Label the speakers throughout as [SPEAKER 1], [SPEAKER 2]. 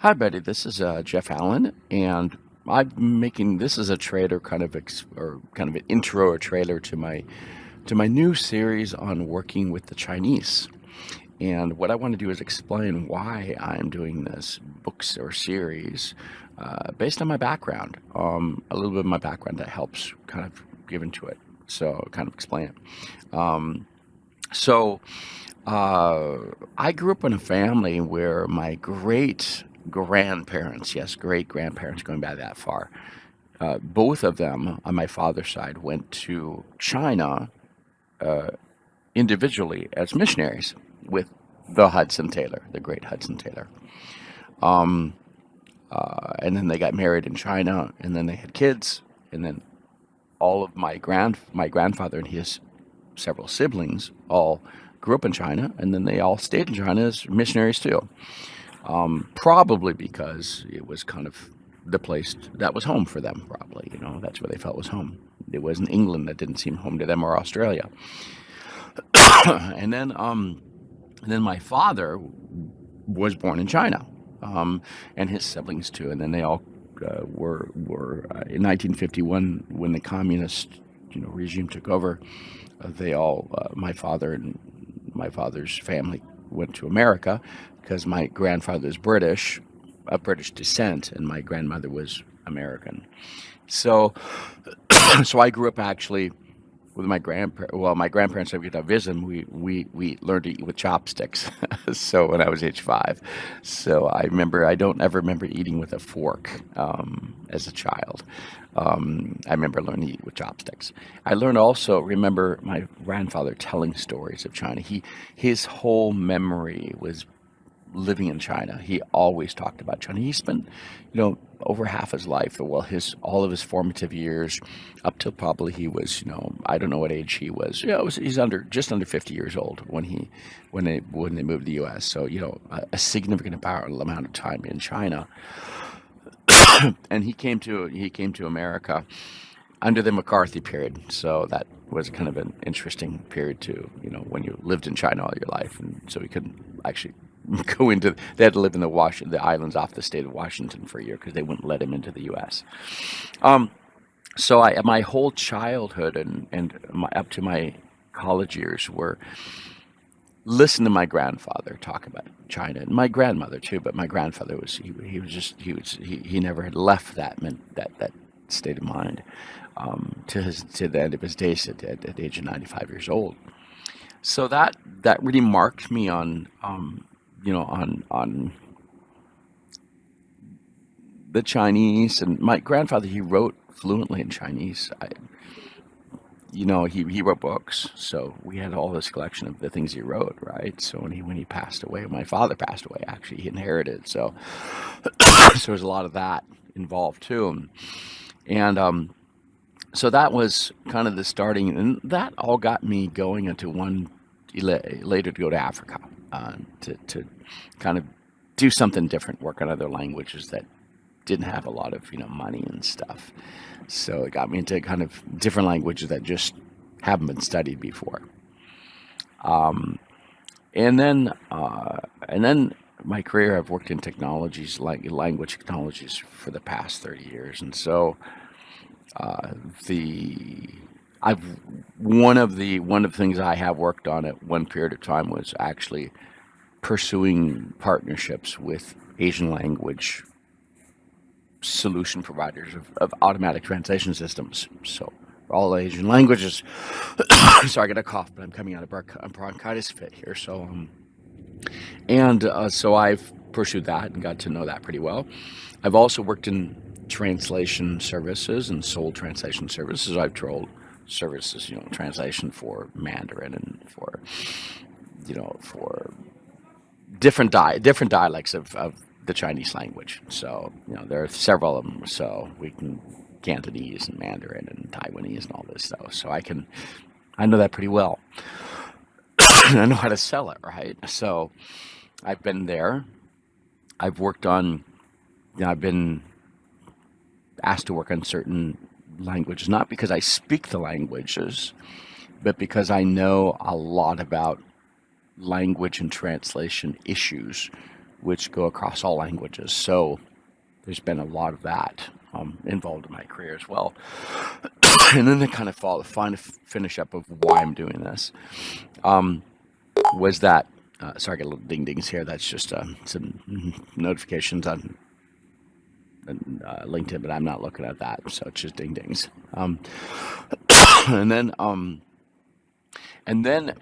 [SPEAKER 1] Hi, Betty. This is Jeff Allen, and I'm making this is a trailer kind of or kind of an intro or trailer to my new series on working with the Chinese. And what I want to do is explain why I'm doing this books or series based on my background, a little bit of my background that helps kind of give into it. So kind of explain it. So. I grew up in a family where my great grandparents, yes, great grandparents going back that far, both of them on my father's side went to China individually as missionaries with the Hudson Taylor, the great Hudson Taylor. Um, and then they got married in China, and then they had kids, and then all of my grandfather and his several siblings all grew up in China, and then they all stayed in China as missionaries too. Probably because it was kind of the place that was home for them. Probably, that's where they felt was home. It wasn't England that didn't seem home to them, or Australia. and then, um, and then my father was born in China, and his siblings too. And then they all were in 1951 when the communist regime took over. They all my father and my father's family went to America because my grandfather's British, of British descent, and my grandmother was American. So, so I grew up actually with my grandparents. Well, my grandparents, every time I visit them, we learned to eat with chopsticks. So when I was age 5, so I don't ever remember eating with a fork as a child. I remember learning to eat with chopsticks. I learned also remember my grandfather telling stories of China. His whole memory was living in China. He always talked about China. He spent, over half his life, well, his all of his formative years, up till probably he was, I don't know what age he was. He's just under 50 years old when they moved to the U.S. So a significant amount of time in China, and he came to America under the McCarthy period. So that was kind of an interesting period too. When you lived in China all your life, and so he couldn't actually go into. They had to live in the islands off the state of Washington for a year because they wouldn't let him into the U.S. Um, so my whole childhood and up to my college years were listen to my grandfather talk about China and my grandmother too. But my grandfather he never had left that state of mind to the end of his days at the age of 95 years old. So that really marked me on the Chinese. And my grandfather, he wrote fluently in Chinese. He wrote books, so we had all this collection of the things he wrote, right? So when he passed away, my father passed away. Actually, he inherited. So so there's a lot of that involved too. And so that was kind of the starting, and that all got me going into one later to go to Africa to kind of do something different, work on other languages that didn't have a lot of money and stuff. So it got me into kind of different languages that just haven't been studied before. Um, and then my career, I've worked in technologies, like language technologies, for the past 30 years, and so uh, the I've one of the things I have worked on at one period of time was actually pursuing partnerships with Asian language solution providers of automatic translation systems. So for all Asian languages, sorry, I got a cough, but I'm coming out of a bronchitis fit here. So I've pursued that and got to know that pretty well. I've also worked in translation services and sold translation services. I've told services, translation for Mandarin and for different dialects of the Chinese language. So there are several of them. So we can Cantonese and Mandarin and Taiwanese and all this stuff. So I know that pretty well. And I know how to sell it, right? So I've been there. I've worked on. I've been asked to work on certain languages, not because I speak the languages, but because I know a lot about language and translation issues which go across all languages. So there's been a lot of that involved in my career as well. And then to kind of finish up of why I'm doing this was that, sorry, I got a little ding dings here. That's just some notifications on LinkedIn, but I'm not looking at that, so it's just ding dings. And then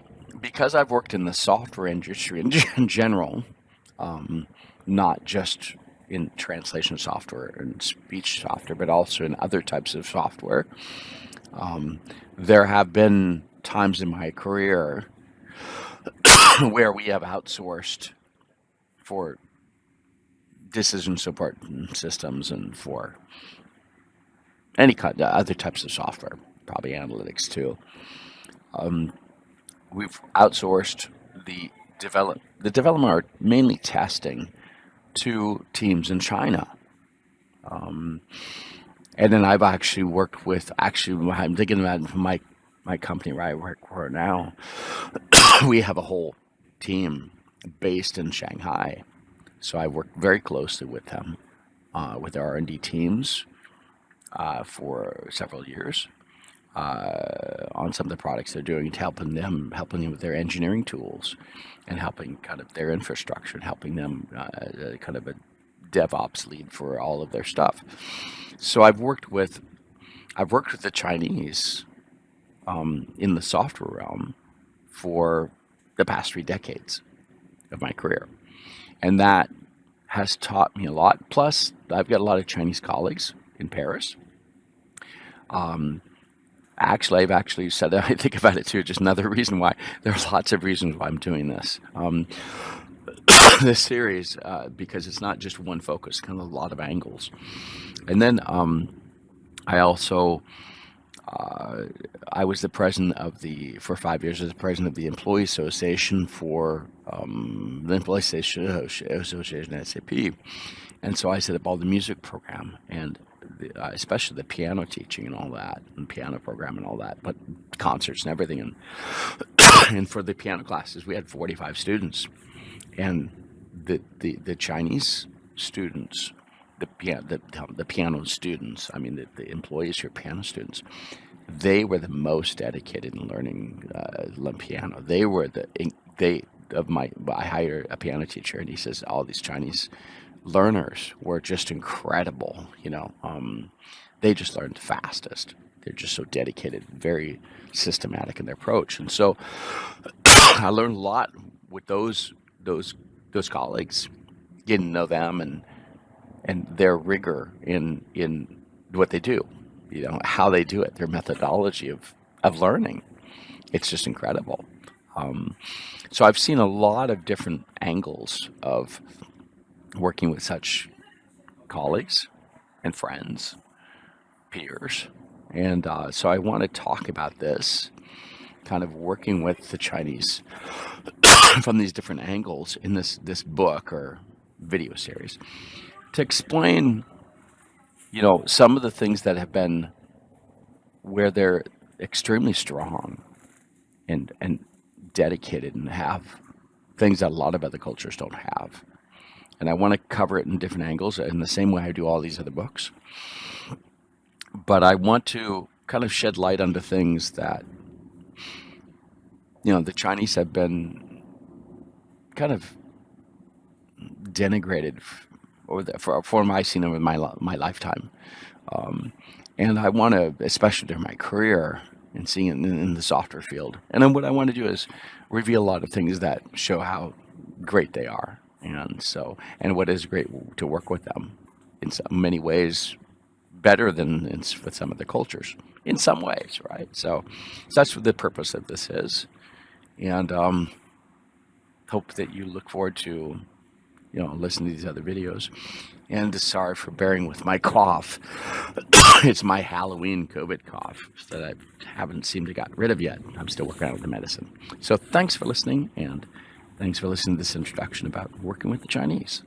[SPEAKER 1] because I've worked in the software industry in general, not just in translation software and speech software, but also in other types of software, there have been times in my career where we have outsourced for decision support systems and for any kind of other types of software, probably analytics too. We've outsourced the development, or mainly testing, to teams in China. And then I've actually worked with, I'm thinking about my company where I work for now. We have a whole team based in Shanghai. So I worked very closely with them, with our R&D teams for several years on some of the products they're doing, helping them with their engineering tools and helping kind of their infrastructure and helping them kind of a DevOps lead for all of their stuff. So I've worked with the Chinese in the software realm for the past 3 decades of my career. And that has taught me a lot. Plus, I've got a lot of Chinese colleagues in Paris. I've actually said that I think about it too. Just another reason why. There's lots of reasons why I'm doing this. This series, because it's not just one focus, kind of a lot of angles. And then I also, I was the president for 5 years, as the president of the Employee Association for the Employee Association at SAP. And so I set up all the music program and especially the piano teaching and all that, and piano program and all that, but concerts and everything. And and for the piano classes, we had 45 students. And the Chinese students, the piano students, I mean the employees who are piano students, they were the most dedicated in learning piano. I hired a piano teacher, and he says all these Chinese learners were just incredible. They just learned fastest. They're just so dedicated, very systematic in their approach. And so I learned a lot with those colleagues, getting to know them and their rigor in what they do, how they do it, their methodology of learning. It's just incredible. So I've seen a lot of different angles of working with such colleagues and friends, peers. And so I want to talk about this, kind of working with the Chinese from these different angles in this book or video series, to explain, some of the things that have been where they're extremely strong and dedicated and have things that a lot of other cultures don't have. And I want to cover it in different angles in the same way I do all these other books. But I want to kind of shed light onto things that, the Chinese have been kind of denigrated for my scene over my lifetime. And I want to, especially during my career and seeing it in the software field. And then what I want to do is reveal a lot of things that show how great they are. And what is great to work with them in so many ways, better than with some of the cultures in some ways, right? So that's what the purpose of this is. And hope that you look forward to, listening to these other videos. And sorry for bearing with my cough. It's my Halloween COVID cough that I haven't seemed to got rid of yet. I'm still working out with the medicine. So thanks for listening, and thanks for listening to this introduction about working with the Chinese.